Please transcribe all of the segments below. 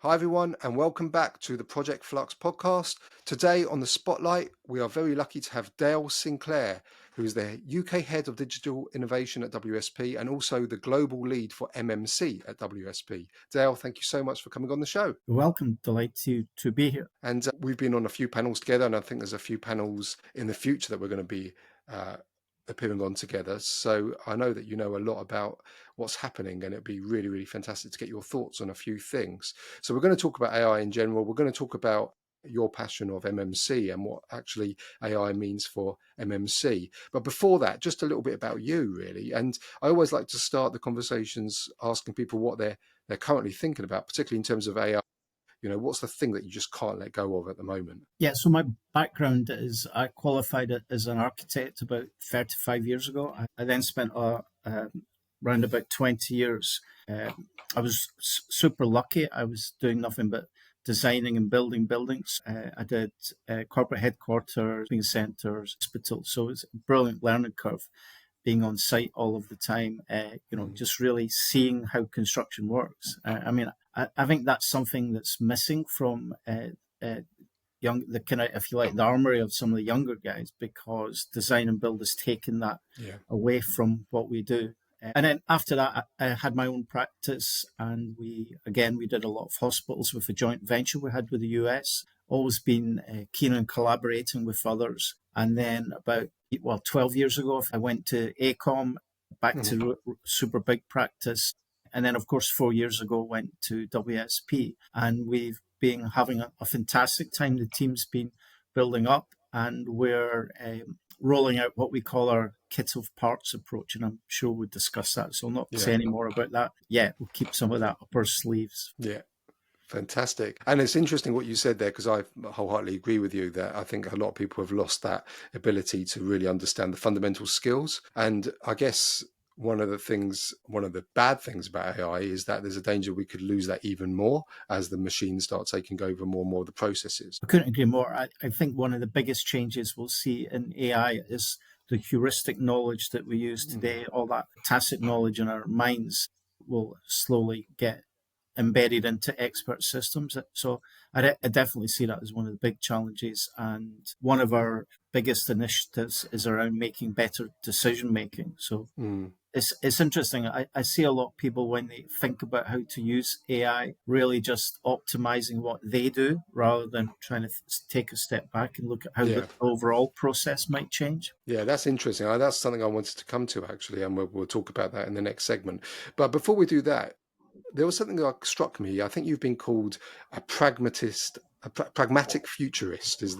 Hi, everyone, and welcome back to the Project Flux podcast. Today on the spotlight, we are very lucky to have Dale Sinclair, who is the UK Head of Digital Innovation at WSP and also the Global Lead for MMC at WSP. Dale, thank you so much for coming on the show. You're welcome. Delighted to be here. And we've been on a few panels together, and I think there's a few panels in the future that we're going to be appearing on together. So I know that you know a lot about what's happening, and it'd be really, really fantastic to get your thoughts on a few things. So we're going to talk about AI in general. We're going to talk about your passion of MMC and what actually AI means for MMC. But before that, just a little bit about you, really. And I always like to start the conversations asking people what they're currently thinking about, particularly in terms of AI. You know, what's the thing that you just can't let go of at the moment? Yeah, so my background is I qualified as an architect about 35 years ago. I then spent around about 20 years. I was super lucky. I was doing nothing but designing and building buildings. I did corporate headquarters, shopping centres, hospitals. So it's a brilliant learning curve, being on site all of the time, just really seeing how construction works. I think that's something that's missing from the kind of, if you like, the armory of some of the younger guys, because design and build has taken that away from what we do. And then after that, I had my own practice, and we did a lot of hospitals with a joint venture we had with the US. Always been keen on collaborating with others. And then about 12 years ago, I went to ACOM, back to super big practice. And then, of course, 4 years ago, went to WSP. And we've been having a fantastic time. The team's been building up, and we're rolling out what we call our kit of parts approach. And I'm sure we'll discuss that. So I'll not say any more about that. Yeah, we'll keep some of that up our sleeves. Yeah. Fantastic. And it's interesting what you said there, because I wholeheartedly agree with you that I think a lot of people have lost that ability to really understand the fundamental skills. And I guess one of the bad things about AI is that there's a danger we could lose that even more as the machines start taking over more and more of the processes. I couldn't agree more. I think one of the biggest changes we'll see in AI is the heuristic knowledge that we use today. All that tacit knowledge in our minds will slowly get embedded into expert systems. So I definitely see that as one of the big challenges. And one of our biggest initiatives is around making better decision making. So it's interesting. I see a lot of people, when they think about how to use AI, really just optimizing what they do rather than trying to take a step back and look at how the overall process might change. Yeah, that's interesting. That's something I wanted to come to, actually, and we'll talk about that in the next segment. But before we do that, there was something that struck me. I think you've been called a pragmatist, pragmatic futurist is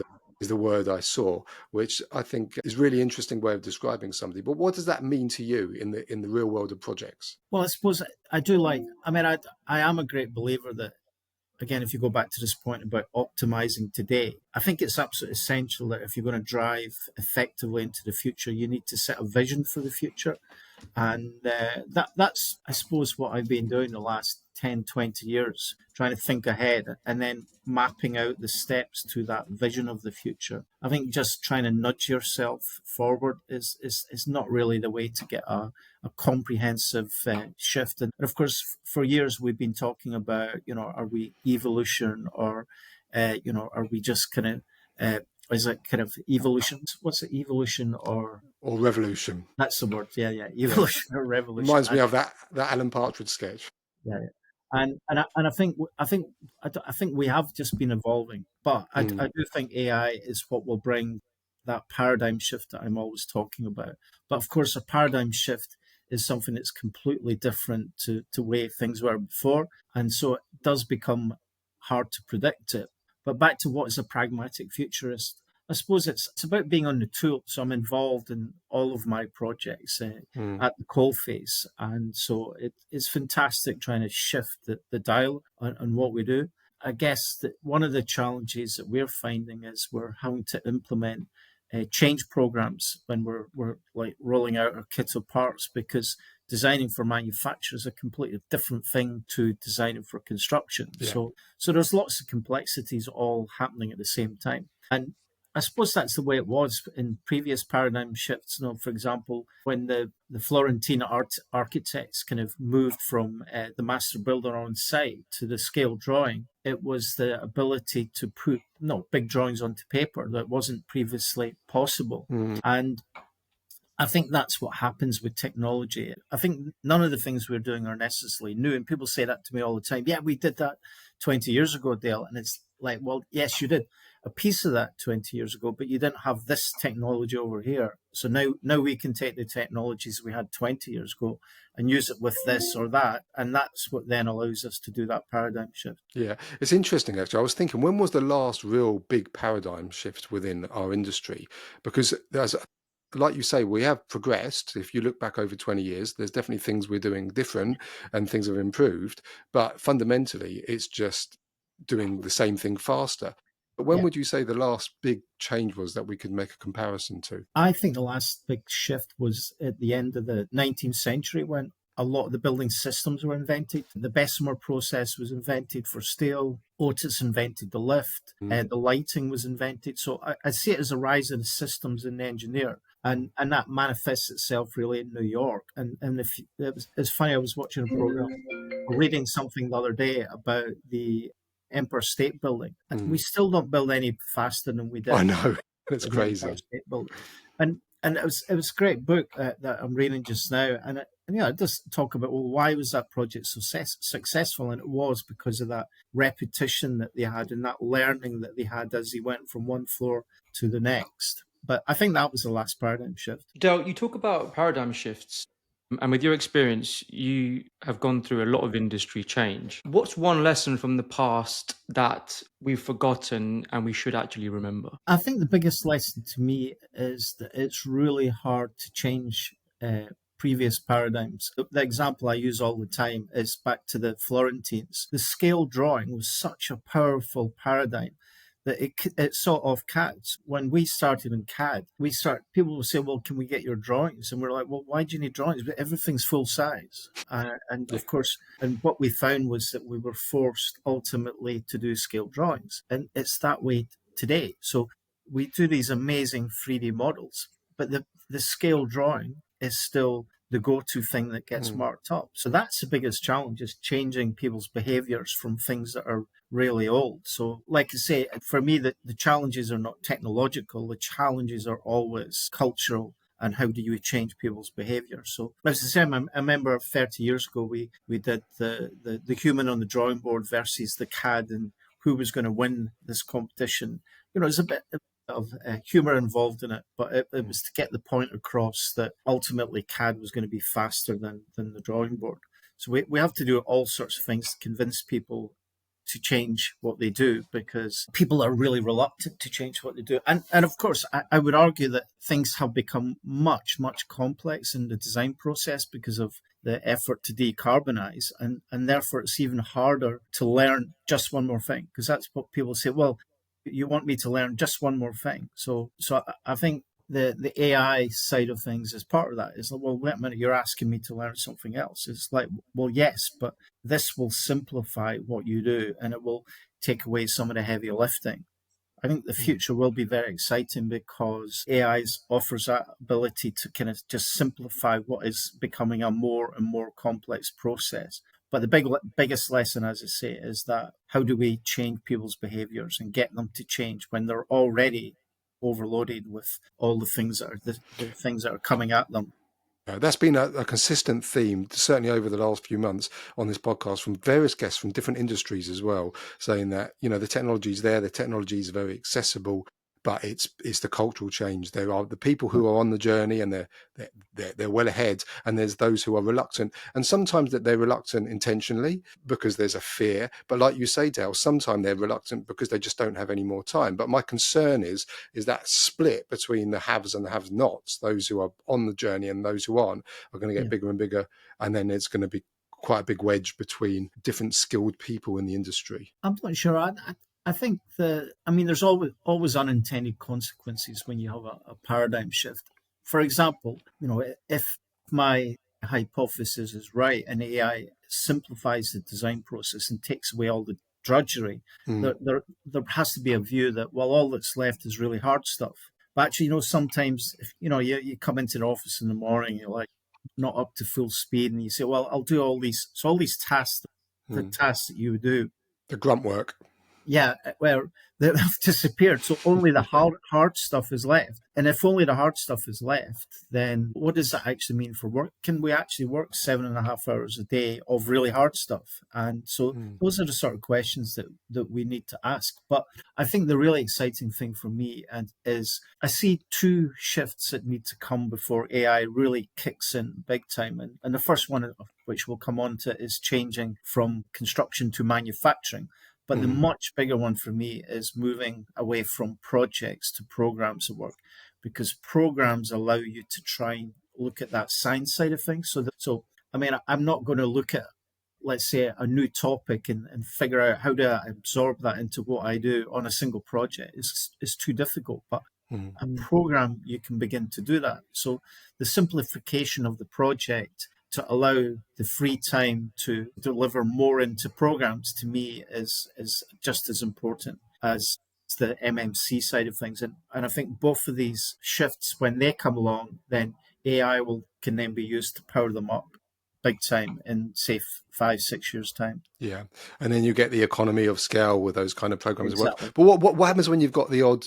the word I saw, which I think is really interesting way of describing somebody. But what does that mean to you in the real world of projects? Well, I suppose I am a great believer that, again, if you go back to this point about optimizing today, I think it's absolutely essential that if you're going to drive effectively into the future, you need to set a vision for the future. And that's, I suppose, what I've been doing the last 10, 20 years, trying to think ahead and then mapping out the steps to that vision of the future. I think just trying to nudge yourself forward is not really the way to get a comprehensive shift. And of course, for years, we've been talking about, are we evolution or, are we just kind of, is it kind of evolution? What's it, evolution or revolution? That's the word. Yeah. Evolution or revolution. Reminds me of that Alan Partridge sketch. Yeah. And I think we have just been evolving, but I do think AI is what will bring that paradigm shift that I'm always talking about. But of course, a paradigm shift is something that's completely different to the way things were before, and so it does become hard to predict it. But back to what is a pragmatic futurist, I suppose it's about being on the tool. So I'm involved in all of my projects at the coalface. And so it's fantastic trying to shift the dial on what we do. I guess that one of the challenges that we're finding is we're having to implement change programs when we're like rolling out our kit of parts, because designing for manufacture is a completely different thing to designing for construction. So there's lots of complexities all happening at the same time. And I suppose that's the way it was in previous paradigm shifts. For example, when the Florentine architects kind of moved from the master builder on site to the scale drawing, it was the ability to put big drawings onto paper that wasn't previously possible. Mm. And I think that's what happens with technology. I think none of the things we're doing are necessarily new. And people say that to me all the time. Yeah, we did that 20 years ago, Dale. And it's like, well, yes, you did a piece of that 20 years ago, but you didn't have this technology over here. So now we can take the technologies we had 20 years ago and use it with this or that. And that's what then allows us to do that paradigm shift. Yeah, it's interesting actually. I was thinking, when was the last real big paradigm shift within our industry? Because there's, like you say, we have progressed. If you look back over 20 years, there's definitely things we're doing different and things have improved. But fundamentally, it's just doing the same thing faster. But when Yeah. would you say the last big change was that we could make a comparison to? I think the last big shift was at the end of the 19th century when a lot of the building systems were invented. The Bessemer process was invented for steel. Otis invented the lift. Mm. The lighting was invented. So I see it as a rise in the systems and the engineer. And that manifests itself really in New York. And it's funny, I was watching a program, reading something the other day about the Empire State Building. We Mm. still don't build any faster than we I did know. It's for the Empire crazy. State Building. And it was a great book that I'm reading just now, and it does talk about, well, why was that project so successful? And it was because of that repetition that they had and that learning that they had as they went from one floor to the next. But I think that was the last paradigm shift. Dale, you talk about paradigm shifts, and with your experience, you have gone through a lot of industry change. What's one lesson from the past that we've forgotten and we should actually remember? I think the biggest lesson to me is that it's really hard to change previous paradigms. The example I use all the time is back to the Florentines. The scale drawing was such a powerful paradigm that it sort of CAD. When we started in CAD, people will say, well, can we get your drawings? And we're like, well, why do you need drawings? But everything's full size. And Yeah. of course, and what we found was that we were forced ultimately to do scale drawings. And it's that way today. So we do these amazing 3D models, but the scale drawing is still the go-to thing that gets Mm. marked up. So that's the biggest challenge, is changing people's behaviors from things that are really old. So like I say, for me, the challenges are not technological. The challenges are always cultural. And how do you change people's behavior? So as I say, I remember 30 years ago, we did the human on the drawing board versus the CAD and who was going to win this competition. There's a bit of humor involved in it, but it was to get the point across that ultimately CAD was going to be faster than the drawing board. So we have to do all sorts of things to convince people to change what they do, because people are really reluctant to change what they do. And of course, I would argue that things have become much, much complex in the design process because of the effort to decarbonize. And therefore, it's even harder to learn just one more thing, because that's what people say. Well, you want me to learn just one more thing. So I think the AI side of things is part of that. It's like, well, wait a minute, you're asking me to learn something else. It's like, well, yes, but this will simplify what you do and it will take away some of the heavy lifting. I think the future will be very exciting because AI offers that ability to kind of just simplify what is becoming a more and more complex process. But the biggest lesson, as I say, is that how do we change people's behaviors and get them to change when they're already overloaded with all the things that are the things that are coming at them. That's been a consistent theme, certainly over the last few months on this podcast, from various guests from different industries as well, saying that, the technology is there, the technology is very accessible, but it's the cultural change. There are the people who are on the journey and they're well ahead, and there's those who are reluctant, and sometimes that they're reluctant intentionally because there's a fear. But like you say, Dale, sometimes they're reluctant because they just don't have any more time. But my concern is that split between the haves and the have-nots. Those who are on the journey and those who aren't are going to get bigger and bigger, and then it's going to be quite a big wedge between different skilled people in the industry. I'm not sure. I think there's always unintended consequences when you have a paradigm shift. For example, if my hypothesis is right and AI simplifies the design process and takes away all the drudgery. Mm. There has to be a view that, well, all that's left is really hard stuff. But actually, sometimes if you come into the office in the morning, you're like not up to full speed, and you say, well, I'll do all these. So all these tasks, the tasks that you do, The grunt work. yeah, well, they've disappeared. So only the hard stuff is left. And if only the hard stuff is left, then what does that actually mean for work? Can we actually work 7.5 hours a day of really hard stuff? And so those are the sort of questions that we need to ask. But I think the really exciting thing for me is I see two shifts that need to come before AI really kicks in big time. And the first one, which we'll come on to, is changing from construction to manufacturing. But the much bigger one for me is moving away from projects to programs of work, because programs allow you to try and look at that science side of things. So I mean, I'm not going to look at, let's say, a new topic and figure out how to absorb that into what I do on a single project. It's too difficult. But a program, you can begin to do that. So the simplification of the project to allow the free time to deliver more into programs, to me, is just as important as the MMC side of things. And I think both of these shifts, when they come along, then AI can then be used to power them up big time in, say, 5-6 years' time. Yeah. And then you get the economy of scale with those kind of programs Exactly. of work. But what happens when you've got the odd,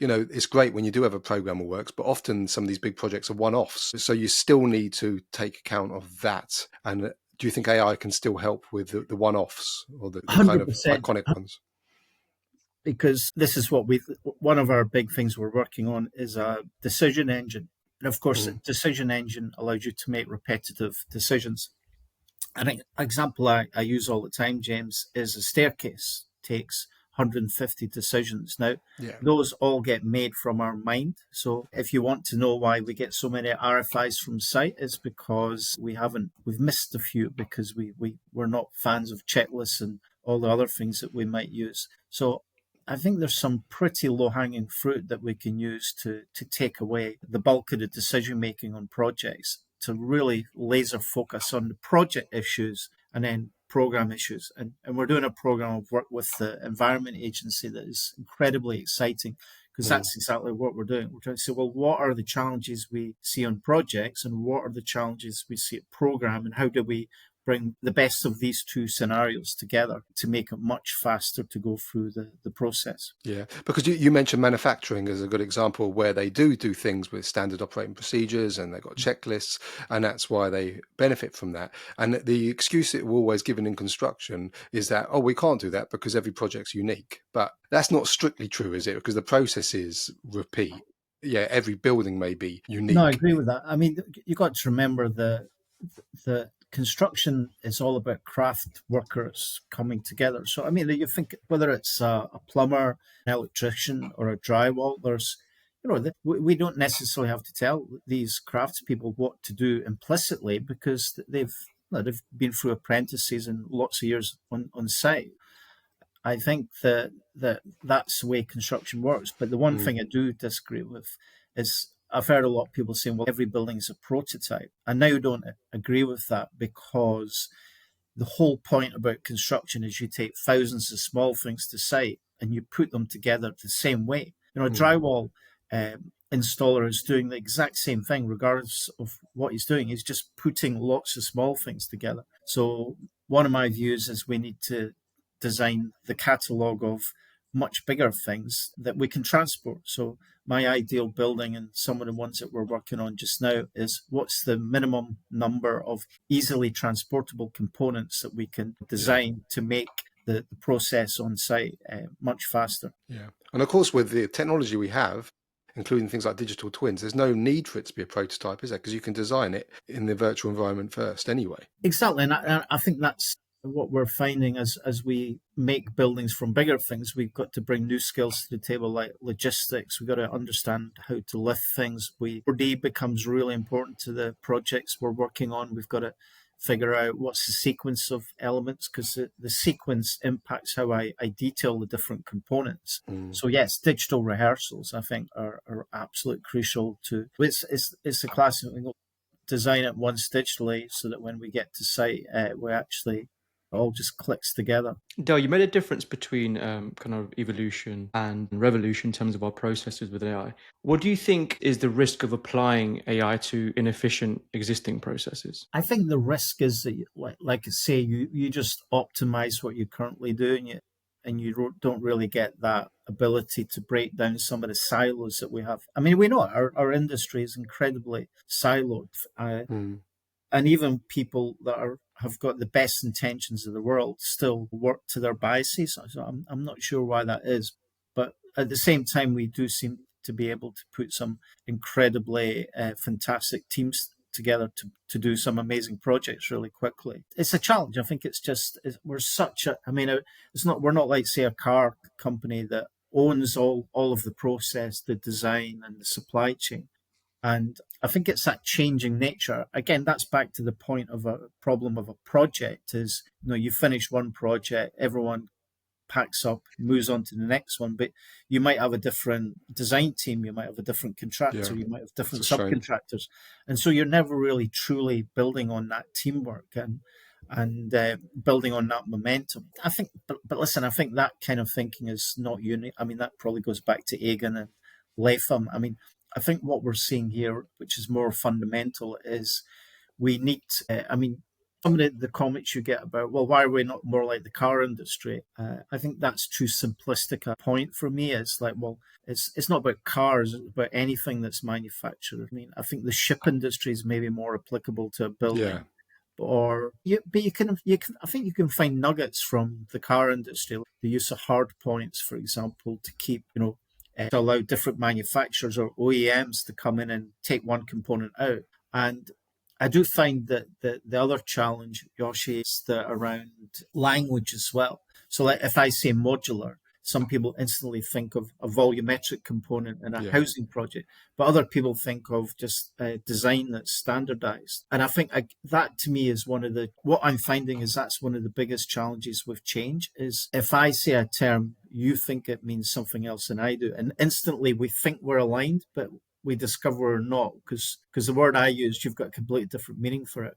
it's great when you do have a program that works, but often some of these big projects are one-offs. So you still need to take account of that. And do you think AI can still help with the one-offs or the kind of 100%. iconic ones? Because this is one of our big things we're working on is a decision engine. And of course, the decision engine allows you to make repetitive decisions. And an example I use all the time, James, is a staircase takes 150 decisions. Now, those all get made from our mind. So if you want to know why we get so many RFIs from site, it's because we've missed a few because we're not fans of checklists and all the other things that we might use. So I think there's some pretty low-hanging fruit that we can use to take away the bulk of the decision-making on projects, to really laser focus on the project issues and then program issues. And we're doing a program of work with the Environment Agency that is incredibly exciting, because that's exactly what we're doing. We're trying to say, well, what are the challenges we see on projects and what are the challenges we see at program, and how do we bring the best of these two scenarios together to make it much faster to go through the process. Yeah, because you mentioned manufacturing as a good example where they do things with standard operating procedures and they've got checklists, and that's why they benefit from that. And the excuse that we're always given in construction is that, oh, we can't do that because every project's unique. But that's not strictly true, is it? Because the processes repeat. Yeah, every building may be unique. No, I agree with that. I mean, you've got to remember the construction is all about craft workers coming together. So, I mean, you think whether it's a plumber, an electrician, or a drywall, we don't necessarily have to tell these craftspeople what to do implicitly, because they've been through apprentices and lots of years on site. I think that's the way construction works. But the one thing I do disagree with is, I've heard a lot of people saying, well, every building is a prototype. I now don't agree with that, because the whole point about construction is you take thousands of small things to site and you put them together the same way. A drywall installer is doing the exact same thing, regardless of what he's doing. He's just putting lots of small things together. So one of my views is we need to design the catalogue of much bigger things that we can transport. So my ideal building, and some of the ones that we're working on just now, is what's the minimum number of easily transportable components that we can design to make the process on site much faster. Yeah. And of course, with the technology we have, including things like digital twins, there's no need for it to be a prototype, is there? Because you can design it in the virtual environment first anyway. Exactly. And I think that's what we're finding as we make buildings from bigger things. We've got to bring new skills to the table, like logistics. We've got to understand how to lift things. 4D becomes really important to the projects we're working on. We've got to figure out what's the sequence of elements, because the sequence impacts how I detail the different components. So yes, digital rehearsals, I think, are absolutely crucial to. It's a classic. We design it once digitally so that when we get to site, we actually all just clicks together. Dale, you made a difference between kind of evolution and revolution in terms of our processes with AI. What do you think is the risk of applying AI to inefficient existing processes? I think the risk is that, like I say, you just optimize what you currently do, and you don't really get that ability to break down some of the silos that we have. I mean, we know our industry is incredibly siloed. And even people that have got the best intentions of the world still work to their biases. So I'm not sure why that is. But at the same time, we do seem to be able to put some incredibly fantastic teams together to do some amazing projects really quickly. It's a challenge. I think we're such a, I mean, we're not like, say, a car company that owns all of the process, the design and the supply chain. And I think it's that changing nature. Again, that's back to the point of a problem of a project is, you finish one project, everyone packs up, moves on to the next one, but you might have a different design team, you might have a different contractor, you might have different subcontractors. And so you're never really truly building on that teamwork and building on that momentum. I think, but listen, I think that kind of thinking is not unique. I mean, that probably goes back to Egan and Latham. I mean, I think what we're seeing here, which is more fundamental, is we need, some of the comments you get about, well, why are we not more like the car industry? I think that's too simplistic a point for me. It's like, well, it's not about cars, it's about anything that's manufactured. I mean, I think the ship industry is maybe more applicable to a building. Yeah. But you can, I think you can find nuggets from the car industry, the use of hard points, for example, to keep, to allow different manufacturers or OEMs to come in and take one component out. And I do find that the other challenge, Yoshi, is around language as well. So like if I say modular, some people instantly think of a volumetric component in a housing project, but other people think of just a design that's standardized. And I think that to me is what I'm finding is that's one of the biggest challenges with change is if I say a term, you think it means something else than I do. And instantly we think we're aligned, but we discover we're not because the word I used, you've got a completely different meaning for it.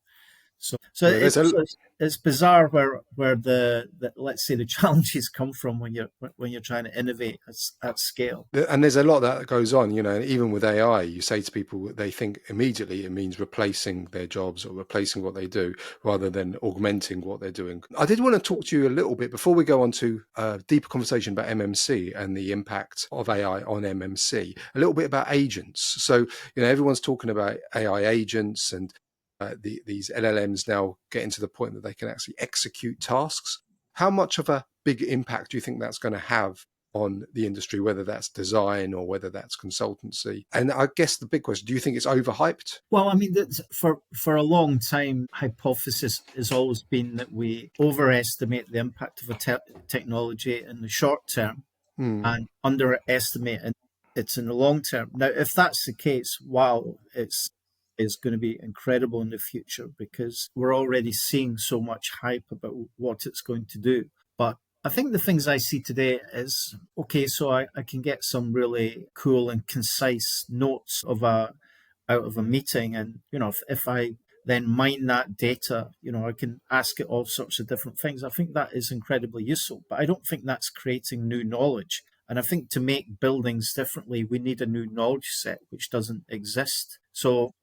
So it's bizarre where the let's say the challenges come from when you're trying to innovate at scale. And there's a lot that goes on, even with AI, you say to people, they think immediately it means replacing their jobs or replacing what they do rather than augmenting what they're doing. I did want to talk to you a little bit before we go on to a deeper conversation about MMC and the impact of AI on MMC, a little bit about agents. So, everyone's talking about AI agents and these LLMs now getting to the point that they can actually execute tasks. How much of a big impact do you think that's going to have on the industry, whether that's design or whether that's consultancy? And I guess the big question, do you think it's overhyped? Well, I mean, for a long time, hypothesis has always been that we overestimate the impact of a technology in the short term and underestimate it in the long term. Now, if that's the case, wow, is going to be incredible in the future because we're already seeing so much hype about what it's going to do. But I think the things I see today is, okay, so I can get some really cool and concise notes out of a meeting. And, if I then mine that data, I can ask it all sorts of different things. I think that is incredibly useful, but I don't think that's creating new knowledge. And I think to make buildings differently, we need a new knowledge set, which doesn't exist. So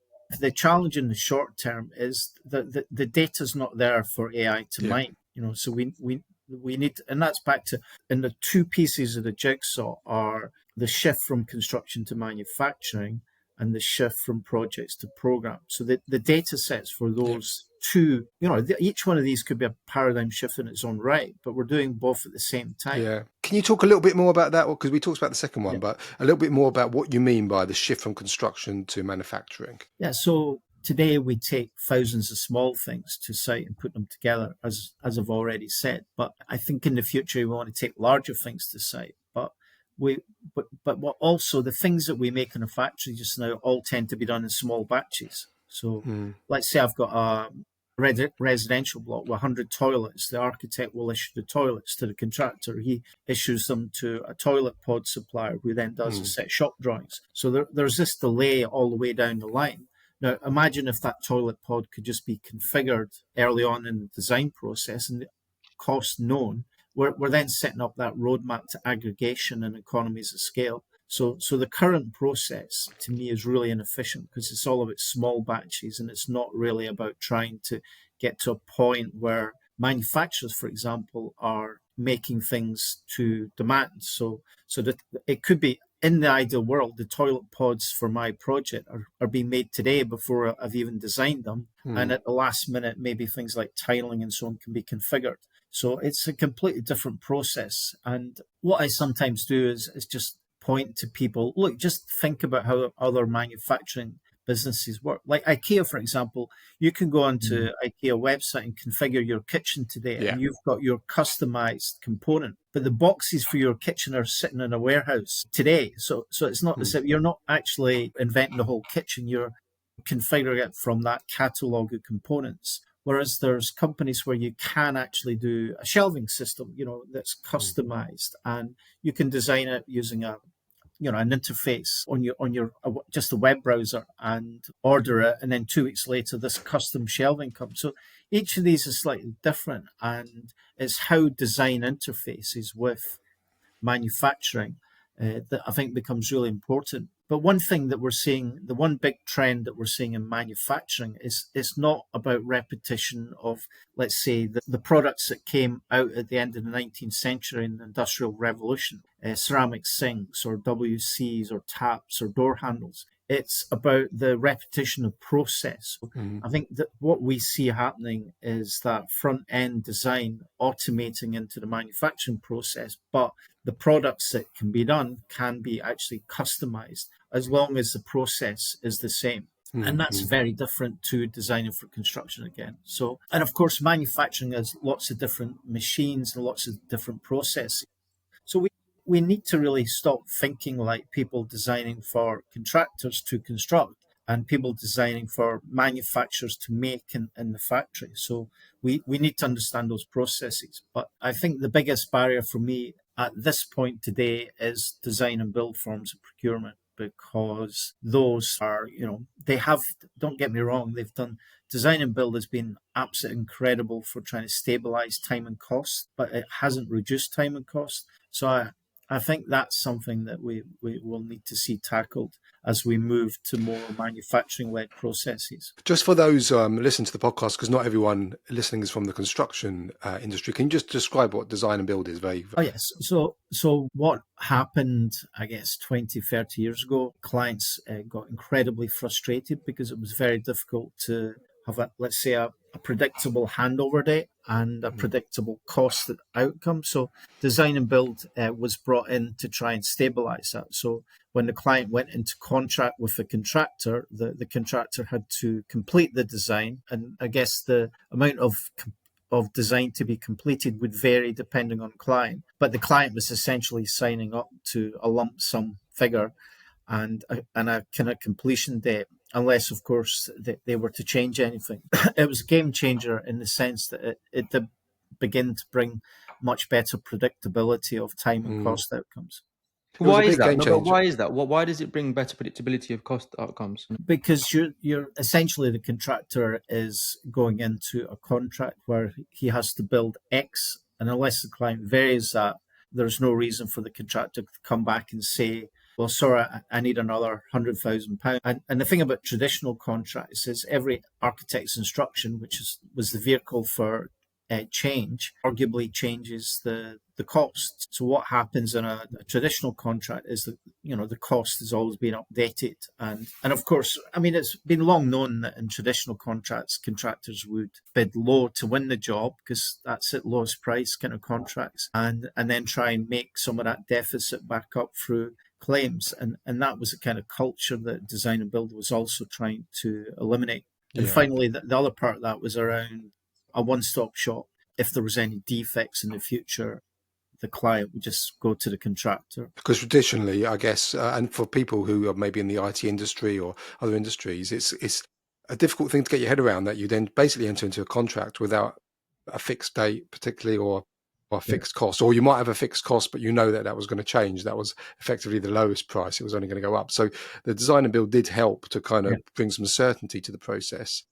the challenge in the short term is that the data's not there for AI to mine. So we need, and that's back to, and the two pieces of the jigsaw are the shift from construction to manufacturing and the shift from projects to program. So the data sets for those two, each one of these could be a paradigm shift in its own right, but we're doing both at the same time. Yeah. Can you talk a little bit more about that? Because we talked about the second one, but a little bit more about what you mean by the shift from construction to manufacturing. Yeah. So today we take thousands of small things to site and put them together, as I've already said. But I think in the future we want to take larger things to site. But what also the things that we make in a factory just now all tend to be done in small batches. So let's say I've got a residential block with 100 toilets. The architect will issue the toilets to the contractor. He issues them to a toilet pod supplier who then does a set shop drawings. So there's this delay all the way down the line. Now, imagine if that toilet pod could just be configured early on in the design process, and cost known, we're then setting up that roadmap to aggregation and economies of scale. So the current process to me is really inefficient because it's all about small batches, and it's not really about trying to get to a point where manufacturers, for example, are making things to demand. So that it could be, in the ideal world, the toilet pods for my project are being made today before I've even designed them. And at the last minute, maybe things like tiling and so on can be configured. So it's a completely different process. And what I sometimes do is just point to people, look, just think about how other manufacturing businesses work. Like IKEA, for example, you can go onto IKEA website and configure your kitchen today, and you've got your customized component. But the boxes for your kitchen are sitting in a warehouse today. So it's not as if you're not actually inventing the whole kitchen, you're configuring it from that catalog of components. Whereas there's companies where you can actually do a shelving system, that's customized, and you can design it using an interface on your just a web browser and order it, and then 2 weeks later this custom shelving comes. So each of these is slightly different, and it's how design interfaces with manufacturing that I think becomes really important. But one thing that we're seeing, the one big trend that we're seeing in manufacturing is it's not about repetition of, let's say, the products that came out at the end of the 19th century in the Industrial Revolution, ceramic sinks or WCs or taps or door handles. It's about the repetition of process. I think that what we see happening is that front-end design automating into the manufacturing process, but the products that can be done can be actually customized as long as the process is the same. And that's very different to designing for construction again. So, and of course, manufacturing has lots of different machines and lots of different processes. So we need to really stop thinking like people designing for contractors to construct and people designing for manufacturers to make in the factory. So we need to understand those processes. But I think the biggest barrier for me at this point today is design and build forms of procurement, because those are, don't get me wrong, they've done design and build has been absolutely incredible for trying to stabilize time and cost, but it hasn't reduced time and cost. So I think that's something that we will need to see tackled as we move to more manufacturing-led processes. Just for those listening to the podcast, because not everyone listening is from the construction industry, can you just describe what design and build is? Oh, yes. So what happened, I guess, 20, 30 years ago, clients got incredibly frustrated because it was very difficult to have, let's say, a predictable handover date and a predictable cost outcome. So design and build was brought in to try and stabilize that. So when the client went into contract with the contractor, the contractor had to complete the design. And I guess the amount of design to be completed would vary depending on client. But the client was essentially signing up to a lump sum figure and a kind of completion date, unless, of course, they were to change anything. It was a game changer in the sense that it did begin to bring much better predictability of time and cost outcomes. Why is that? No, but why is that? Why does it bring better predictability of cost outcomes? Because you're essentially, the contractor is going into a contract where he has to build X, and unless the client varies that, there's no reason for the contractor to come back and say, well, sorry, I need another £100,000. And the thing about traditional contracts is every architect's instruction, which was the vehicle for change, arguably changes the cost. So what happens in a traditional contract is that, the cost has always been updated. And of course, I mean, it's been long known that in traditional contracts, contractors would bid low to win the job because that's at lowest price kind of contracts, and then try and make some of that deficit back up through claims. And that was the kind of culture that design and build was also trying to eliminate. And finally, the other part of that was around a one-stop shop. If there was any defects in the future, the client would just go to the contractor. Because traditionally, I guess, and for people who are maybe in the IT industry or other industries, it's a difficult thing to get your head around, that you then basically enter into a contract without a fixed date, particularly, or a fixed cost. Or you might have a fixed cost, but you know that was going to change. That was effectively the lowest price. It was only going to go up. So the design and build did help to kind of bring some certainty to the process.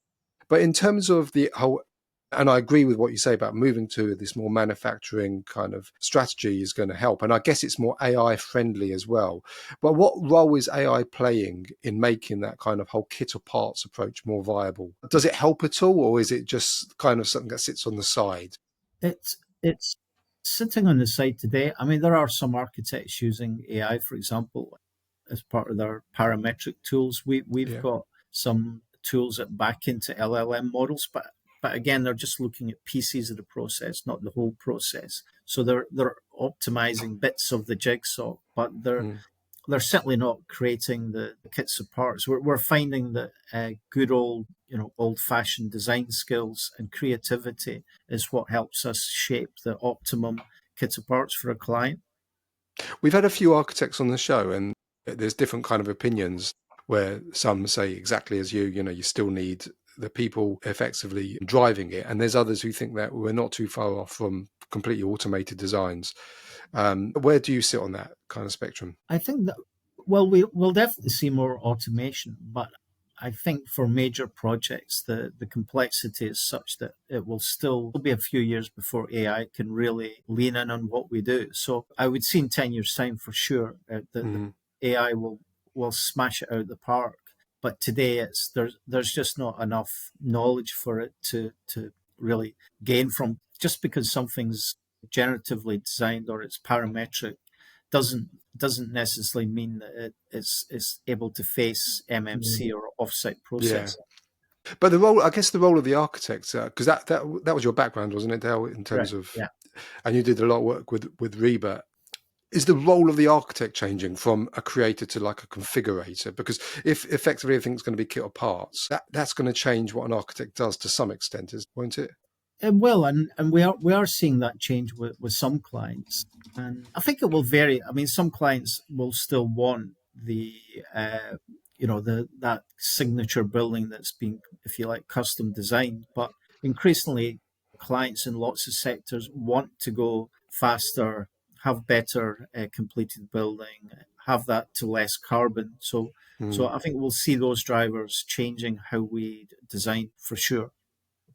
But in terms of the whole And I agree with what you say about moving to this more manufacturing kind of strategy is going to help. And I guess it's more AI friendly as well. But what role is AI playing in making that kind of whole kit or parts approach more viable? Does it help at all, or is it just kind of something that sits on the side? It's sitting on the side today. I mean, there are some architects using AI, for example, as part of their parametric tools. We've Yeah. got some tools that back into LLM models, but again, they're just looking at pieces of the process, not the whole process. So they're optimizing bits of the jigsaw, but they're certainly not creating the kits of parts. We're finding that good old-fashioned design skills and creativity is what helps us shape the optimum kit of parts for a client. We've had a few architects on the show, and there's different kind of opinions where some say exactly as you still need the people effectively driving it. And there's others who think that we're not too far off from completely automated designs. Where do you sit on that kind of spectrum? I think that, well, we'll definitely see more automation, but I think for major projects, the complexity is such that it will still be a few years before AI can really lean in on what we do. So I would see in 10 years' time for sure that the AI will smash it out of the park. But today there's just not enough knowledge for it to really gain from. Just because something's generatively designed or it's parametric doesn't necessarily mean that it's able to face MMC or offsite Yeah. processing. But I guess the role of the architect, because that was your background, wasn't it, Dale, in terms Right. of, Yeah. and you did a lot of work with Reba. Is the role of the architect changing from a creator to like a configurator? Because if effectively everything's going to be kit or parts, that's going to change what an architect does to some extent, won't it? It will, and we are seeing that change with some clients, and I think it will vary. I mean, some clients will still want the that signature building that's been, if you like, custom designed, but increasingly clients in lots of sectors want to go faster, have better completed building, have that to less carbon. So I think we'll see those drivers changing how we design for sure,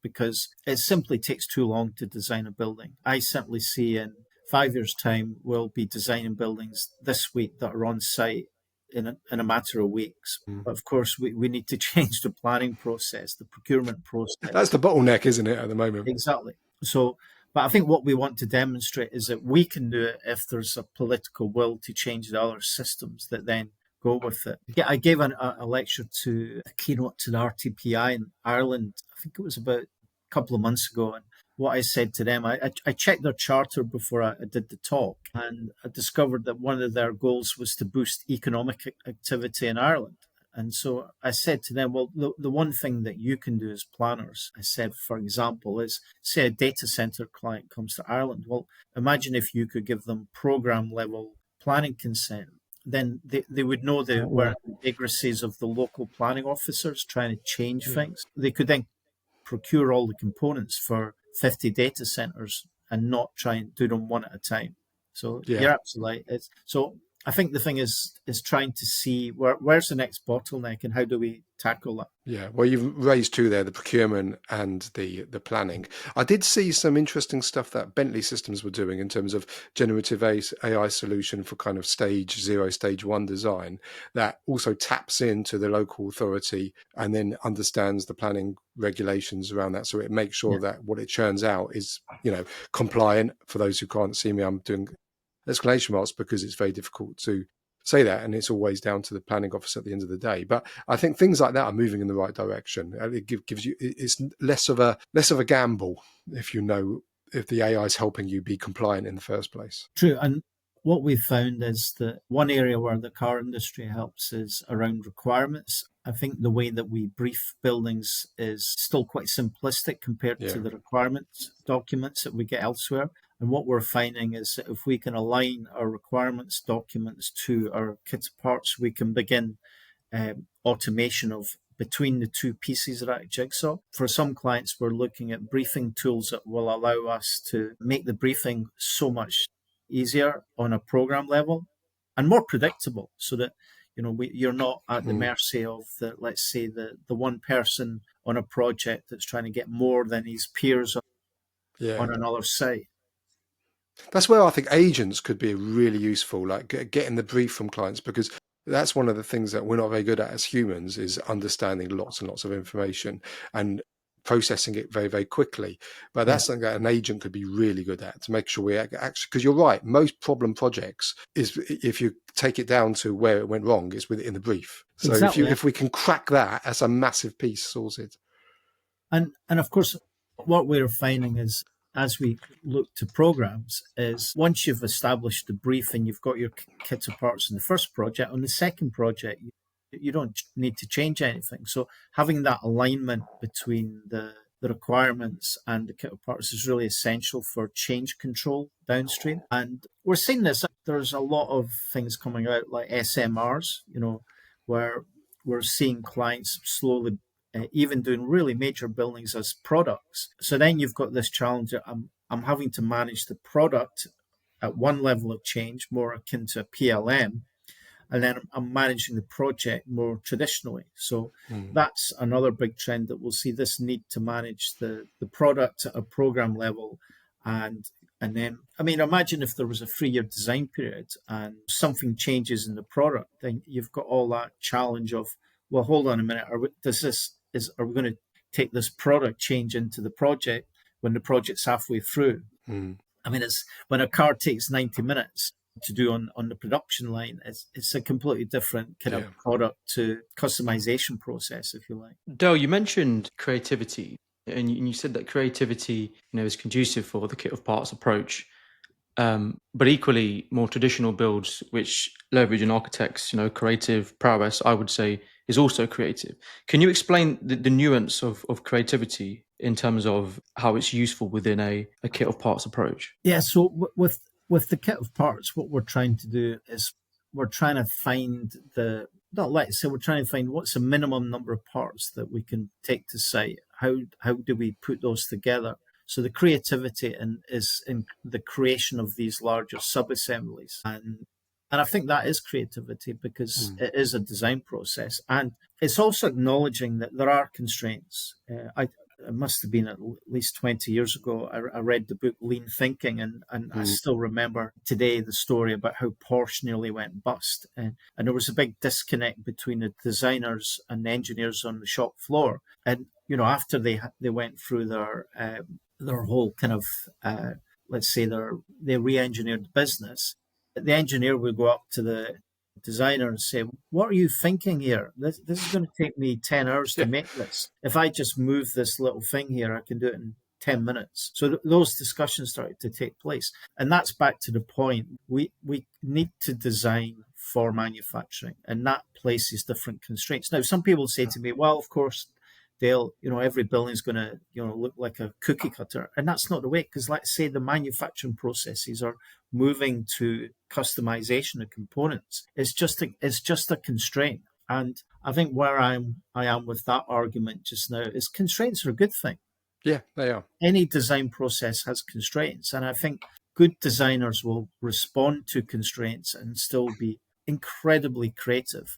because it simply takes too long to design a building. I simply see in 5 years' time, we'll be designing buildings this week that are on site in a matter of weeks. But of course, we need to change the planning process, the procurement That's process. the bottleneck, isn't it, at the moment? Exactly. So, but I think what we want to demonstrate is that we can do it if there's a political will to change the other systems that then go with it. Yeah, I gave a lecture to a keynote to the RTPI in Ireland. I think it was about a couple of months ago. And what I said to them, I checked their charter before I did the talk, and I discovered that one of their goals was to boost economic activity in Ireland. And so I said to them, well, the one thing that you can do as planners, I said, for example, is say a data center client comes to Ireland. Well, imagine if you could give them program level planning consent. Then they would know the idiosyncrasies of the local planning officers trying to change things. They could then procure all the components for 50 data centers and not try and do them one at a time. So Yeah. you're absolutely right. So I think the thing is trying to see where's the next bottleneck and how do we tackle that. Yeah, well, you've raised two there, the procurement and the planning. I did see some interesting stuff that Bentley Systems were doing in terms of generative AI solution for kind of stage 1 design that also taps into the local authority and then understands the planning regulations around that. So it makes sure that what it churns out is, compliant. For those who can't see me, I'm doing exclamation marks because it's very difficult to say that, and it's always down to the planning officer at the end of the day. But I think things like that are moving in the right direction. It gives you, it's less of a gamble if the AI is helping you be compliant in the first place. True. And what we've found is that one area where the car industry helps is around requirements. I think the way that we brief buildings is still quite simplistic compared to the requirements documents that we get elsewhere. And what we're finding is that if we can align our requirements documents to our kit of parts, we can begin automation of between the two pieces of that jigsaw. For some clients, we're looking at briefing tools that will allow us to make the briefing so much easier on a program level and more predictable, so that you're not at the mercy of let's say the one person on a project that's trying to get more than his peers on another site. That's where I think agents could be really useful, like getting the brief from clients, because that's one of the things that we're not very good at as humans, is understanding lots and lots of information and processing it very, very quickly. But that's something that an agent could be really good at, to make sure we actually, because you're right, most problem projects is, if you take it down to where it went wrong, is within the brief. So Exactly. if we can crack that, that's a massive piece sorted. And of course, what we're finding is, as we look to programs, is once you've established the brief and you've got your kit of parts in the first project, on the second project, you don't need to change anything. So having that alignment between the requirements and the kit of parts is really essential for change control downstream. And we're seeing this. There's a lot of things coming out like SMRs, where we're seeing clients slowly even doing really major buildings as products. So then you've got this challenge that I'm having to manage the product at one level of change, more akin to a PLM, and then I'm managing the project more traditionally. So that's another big trend that we'll see, this need to manage the product at a program level. And then, I mean, imagine if there was a 3-year design period and something changes in the product, then you've got all that challenge of, well, hold on a minute, are we going to take this product change into the project when the project's halfway through? I mean, it's when a car takes 90 minutes to do on the production line, it's a completely different kind of product to customization process, if you like. Dale, you mentioned creativity, and you said that creativity, is conducive for the kit of parts approach. But equally, more traditional builds, which leverage an architect's, creative prowess, I would say, is also creative. Can you explain the nuance of creativity in terms of how it's useful within a kit of parts approach? Yeah, so with the kit of parts, what we're trying to do is we're trying to find we're trying to find what's the minimum number of parts that we can take to site. How do we put those together? So the creativity is in the creation of these larger sub-assemblies. And I think that is creativity, because it is a design process. And it's also acknowledging that there are constraints. It must have been at least 20 years ago, I read the book Lean Thinking, and I still remember today the story about how Porsche nearly went bust. And there was a big disconnect between the designers and the engineers on the shop floor. And, after they went through their whole kind of, let's say they re-engineered the business, the engineer would go up to the designer and say, what are you thinking here? This is going to take me 10 hours to make this. If I just move this little thing here, I can do it in 10 minutes. So those discussions started to take place. And that's back to the point. We need to design for manufacturing, and that places different constraints. Now, some people say to me, well, of course, Dale, every building's going to, look like a cookie cutter. And that's not the way, because let's say the manufacturing processes are moving to customization of components. It's just a constraint. And I think where I am with that argument just now is constraints are a good thing. Yeah, they are. Any design process has constraints. And I think good designers will respond to constraints and still be incredibly creative.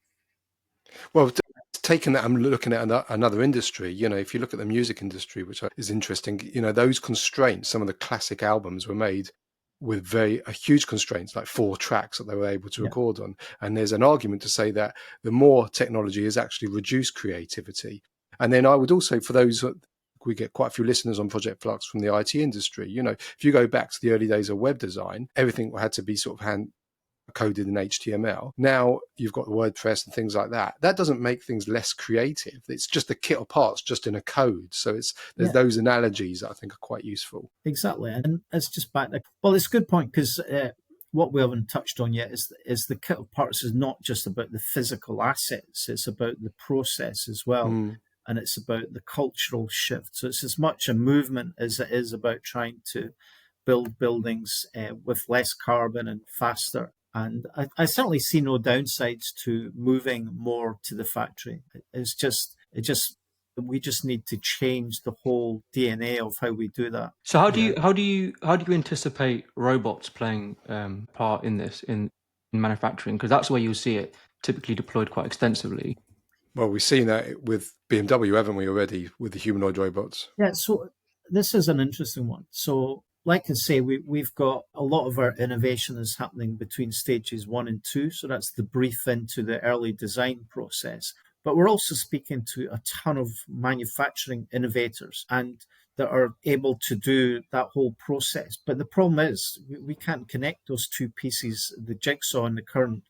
Well, taking that, I'm looking at another industry. If you look at the music industry, which is interesting, those constraints, some of the classic albums were made with huge constraints, like 4 tracks that they were able to record on. And there's an argument to say that the more technology has actually reduced creativity. And then I would also, for those, we get quite a few listeners on Project Flux from the IT industry. If you go back to the early days of web design, everything had to be sort of hand coded in HTML. Now you've got WordPress and things like that. That doesn't make things less creative. It's just the kit of parts, just in a code. So there's those analogies that I think are quite useful. Exactly, and it's just back there. Well, it's a good point, because what we haven't touched on yet is the kit of parts is not just about the physical assets. It's about the process as well. And it's about the cultural shift. So it's as much a movement as it is about trying to build buildings with less carbon and faster. And I certainly see no downsides to moving more to the factory. We just need to change the whole DNA of how we do that. So how do you anticipate robots playing part in this in manufacturing? Because that's where you'll see it typically deployed quite extensively. Well, we've seen that with BMW, haven't we, already, with the humanoid robots? Yeah, so this is an interesting one. So, like I say, we've got a lot of our innovation is happening between stages 1 and 2. So that's the brief into the early design process. But we're also speaking to a ton of manufacturing innovators and that are able to do that whole process. But the problem is we can't connect those two pieces, the jigsaw and the current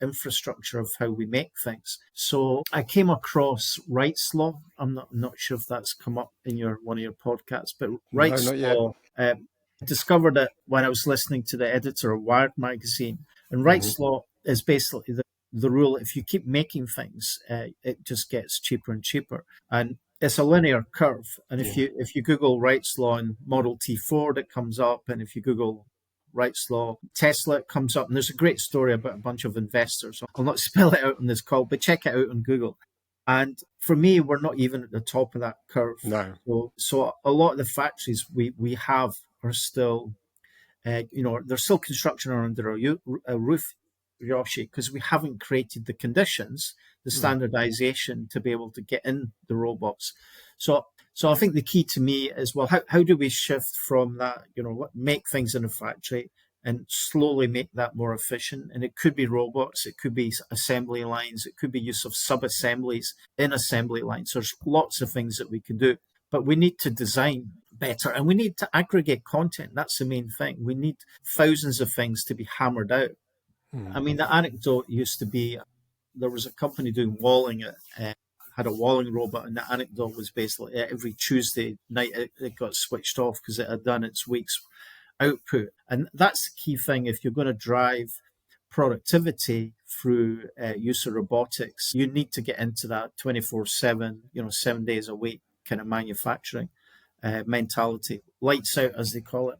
infrastructure of how we make things. So I came across Wright's Law. I'm not sure if that's come up in one of your podcasts, but No, Wright's not yet. Law, I discovered it when I was listening to the editor of Wired magazine. And Wright's Law is basically the rule: if you keep making things, it just gets cheaper and cheaper. And it's a linear curve. And if you Google Wright's Law and Model T Ford, it comes up. And if you Google Wright's Law Tesla, it comes up. And there's a great story about a bunch of investors. I'll not spell it out on this call, but check it out on Google. And for me, we're not even at the top of that curve. No. So a lot of the factories we have are still, there's still construction under a roof, Yoshi, because we haven't created the conditions, the standardization to be able to get in the robots. So I think the key to me is, well, how do we shift from that, make things in a factory and slowly make that more efficient? And it could be robots, it could be assembly lines, it could be use of sub-assemblies in assembly lines. There's lots of things that we can do, but we need to design better and we need to aggregate content. That's the main thing. We need thousands of things to be hammered out. I mean, the anecdote used to be there was a company doing walling, had a walling robot, and the anecdote was basically every Tuesday night it got switched off because it had done its week's output. And that's the key thing. If you're going to drive productivity through use of robotics, you need to get into that 24/7, 7 days a week kind of manufacturing mentality. Lights out, as they call it.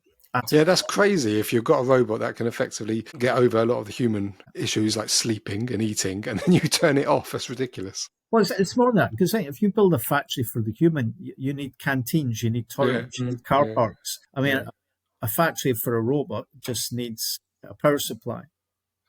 Yeah, that's crazy. If you've got a robot that can effectively get over a lot of the human issues like sleeping and eating, and then you turn it off, that's ridiculous. Well, it's more than that, because if you build a factory for the human, you need canteens, you need toilets, you need car parks. I mean, a factory for a robot just needs a power supply.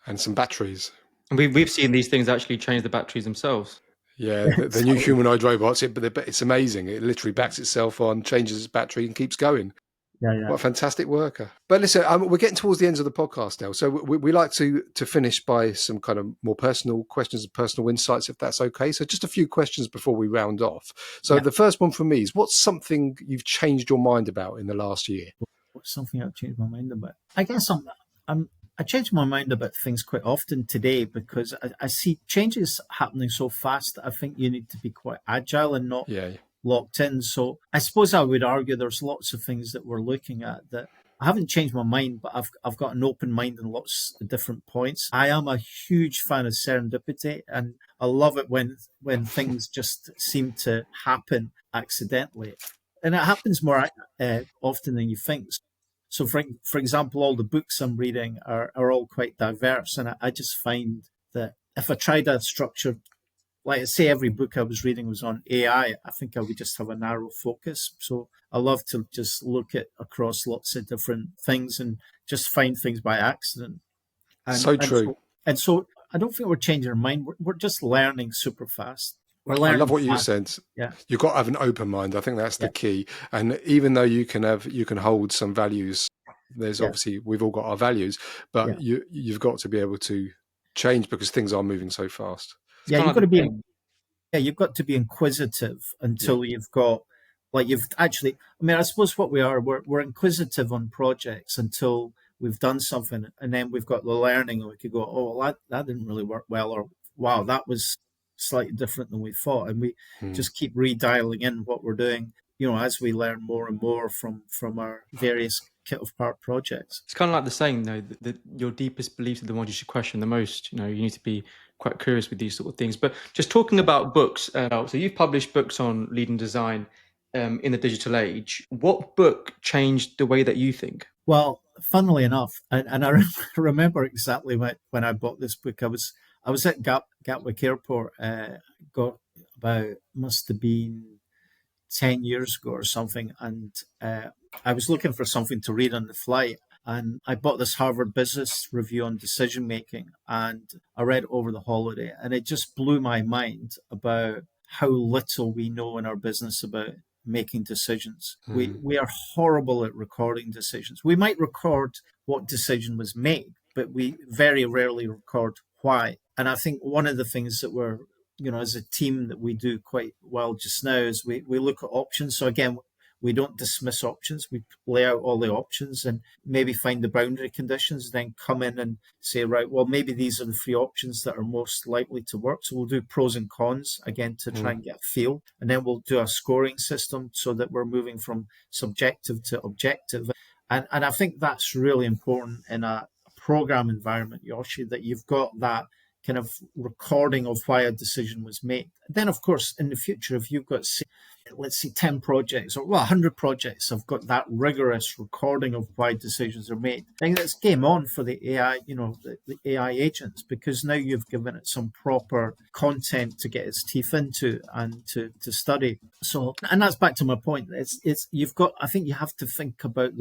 And some batteries. And we've seen these things actually change the batteries themselves. Yeah, the new humanoid robots, it's amazing. It literally backs itself on, changes its battery and keeps going. Yeah. What a fantastic worker. But listen, we're getting towards the end of the podcast now. So we like to finish by some kind of more personal questions and personal insights, if that's okay. So just a few questions before we round off. So the first one from me is, what's something you've changed your mind about in the last year? What's something I've changed my mind about? I guess I change my mind about things quite often today because I see changes happening so fast that I think you need to be quite agile and not locked in. So I suppose I would argue there's lots of things that we're looking at that I haven't changed my mind, but I've got an open mind in lots of different points. I am a huge fan of serendipity, and I love it when things just seem to happen accidentally, and it happens more often than you think. So, for example, all the books I'm reading are all quite diverse, and I just find that if I tried a structured, like I say, every book I was reading was on AI, I think I would just have a narrow focus. So I love to just look at across lots of different things and just find things by accident. So true. So I don't think we're changing our mind. We're just learning super fast. We're learning. I love what you said. Yeah, you've got to have an open mind. I think that's the key. And even though you can hold some values, there's obviously we've all got our values, but you've got to be able to change because things are moving so fast. You've got to be. Yeah, you've got to be inquisitive until you've got, you've actually. I mean, I suppose what we are, we're inquisitive on projects until we've done something, and then we've got the learning, and we could go, oh, well, that didn't really work well, or wow, that was slightly different than we thought, and we just keep redialing in what we're doing, as we learn more and more from our various kit of part projects. It's kind of like the saying, though, that your deepest beliefs are the ones you should question the most. You need to be quite curious with these sort of things. But just talking about books, so you've published books on leading design in the digital age. What book changed the way that you think? Well, funnily enough, and I remember exactly when I bought this book. I was at Gatwick Airport. Must have been 10 years ago or something, and I was looking for something to read on the flight, and I bought this Harvard Business Review on decision making, and I read it over the holiday, and it just blew my mind about how little we know in our business about making decisions. We are horrible at recording decisions. We might record what decision was made, but we very rarely record why. And I think one of the things that we're, as a team that we do quite well just now is we look at options. So again, we don't dismiss options. We lay out all the options and maybe find the boundary conditions, then come in and say, right, well, maybe these are the three options that are most likely to work. So we'll do pros and cons, again, to try and get a feel. And then we'll do a scoring system so that we're moving from subjective to objective. And I think that's really important in a program environment, Yoshi, that you've got that kind of recording of why a decision was made. Then, of course, in the future, if you've got, let's say 10 projects or 100 projects have got that rigorous recording of why decisions are made, then it's game on for the AI, the AI agents, because now you've given it some proper content to get its teeth into and to study. So, and that's back to my point. I think you have to think about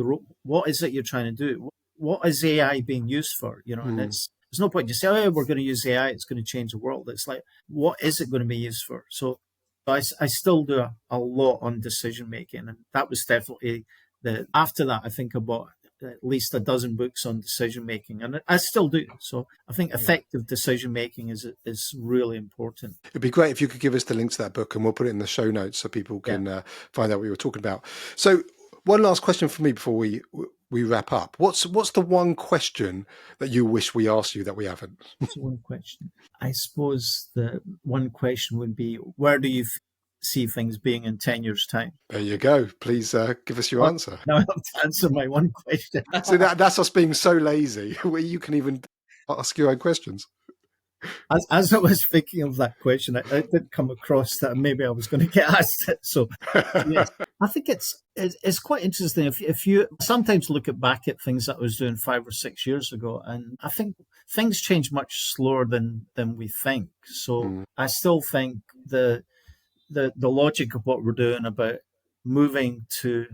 what is it you're trying to do? What is AI being used for? And there's no point just say, oh, we're going to use AI, it's going to change the world. It's like, what is it going to be used for? So I still do a lot on decision making, and that was definitely after that. I think I bought at least a dozen books on decision making, and I still do. So I think effective decision making is really important. It'd be great if you could give us the link to that book, and we'll put it in the show notes so people can find out what you were talking about. So one last question for me before we wrap up. What's the one question that you wish we asked you that we haven't? What's one question? I suppose the one question would be, where do you see things being in 10 years' time? There you go. Please give us your answer. Now I have to answer my one question. So that's us being so lazy where you can even ask your own questions. As I was thinking of that question, I did come across that maybe I was going to get asked it. So yes, I think it's quite interesting. If you sometimes look back at things that I was doing 5 or 6 years ago, and I think things change much slower than we think. So I still think the logic of what we're doing about moving to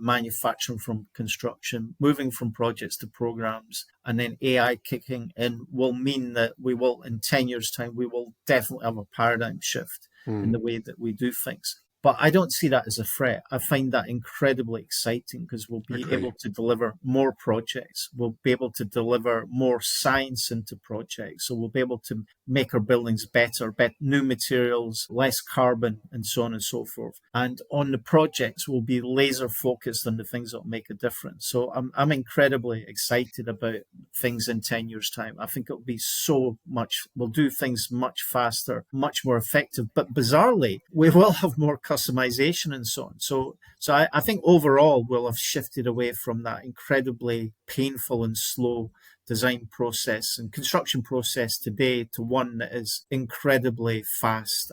manufacturing from construction, moving from projects to programs, and then AI kicking in will mean that we will, in 10 years' time, we will definitely have a paradigm shift in the way that we do things. But I don't see that as a threat. I find that incredibly exciting because we'll be able to deliver more projects. We'll be able to deliver more science into projects. So we'll be able to make our buildings better, new materials, less carbon, and so on and so forth. And on the projects, we'll be laser focused on the things that will make a difference. So I'm incredibly excited about things in 10 years' time. I think it'll be we'll do things much faster, much more effective. But bizarrely, we will have more customization and so on. So I think overall we'll have shifted away from that incredibly painful and slow design process and construction process today to one that is incredibly fast,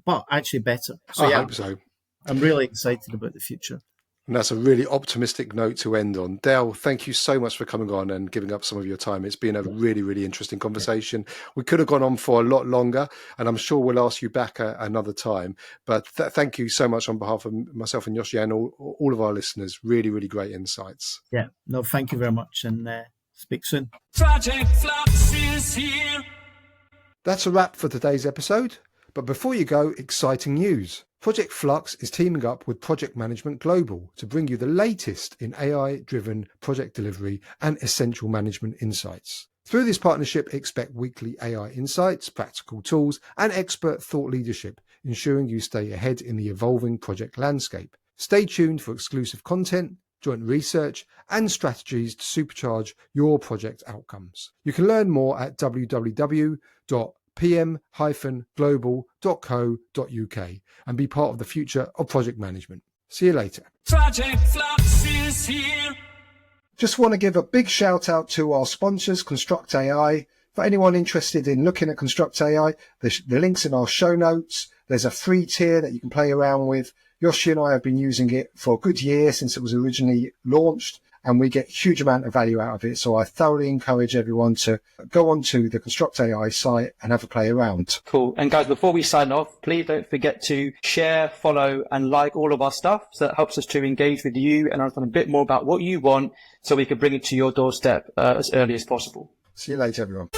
but actually better. So I hope so. I'm really excited about the future. And that's a really optimistic note to end on. Dale, thank you so much for coming on and giving up some of your time. It's been a really, really interesting conversation. We could have gone on for a lot longer, and I'm sure we'll ask you back another time. But thank you so much on behalf of myself and Yoshi and all of our listeners. Really, really great insights. Yeah, no, thank you very much, and speak soon. Project Flux is here. That's a wrap for today's episode. But before you go, exciting news. Project Flux is teaming up with Project Management Global to bring you the latest in AI-driven project delivery and essential management insights. Through this partnership, expect weekly AI insights, practical tools, and expert thought leadership, ensuring you stay ahead in the evolving project landscape. Stay tuned for exclusive content, joint research, and strategies to supercharge your project outcomes. You can learn more at www.pm-global.co.uk and be part of the future of project management. See you later. Project Flux is here. Just want to give a big shout out to our sponsors, Construct AI. For anyone interested in looking at Construct AI, the link's in our show notes. There's a free tier that you can play around with. Yoshi and I have been using it for a good year since it was originally launched, and we get a huge amount of value out of it. So I thoroughly encourage everyone to go onto the Construct AI site and have a play around. Cool. And guys, before we sign off, please don't forget to share, follow, and like all of our stuff. So that helps us to engage with you and understand a bit more about what you want, so we can bring it to your doorstep as early as possible. See you later, everyone.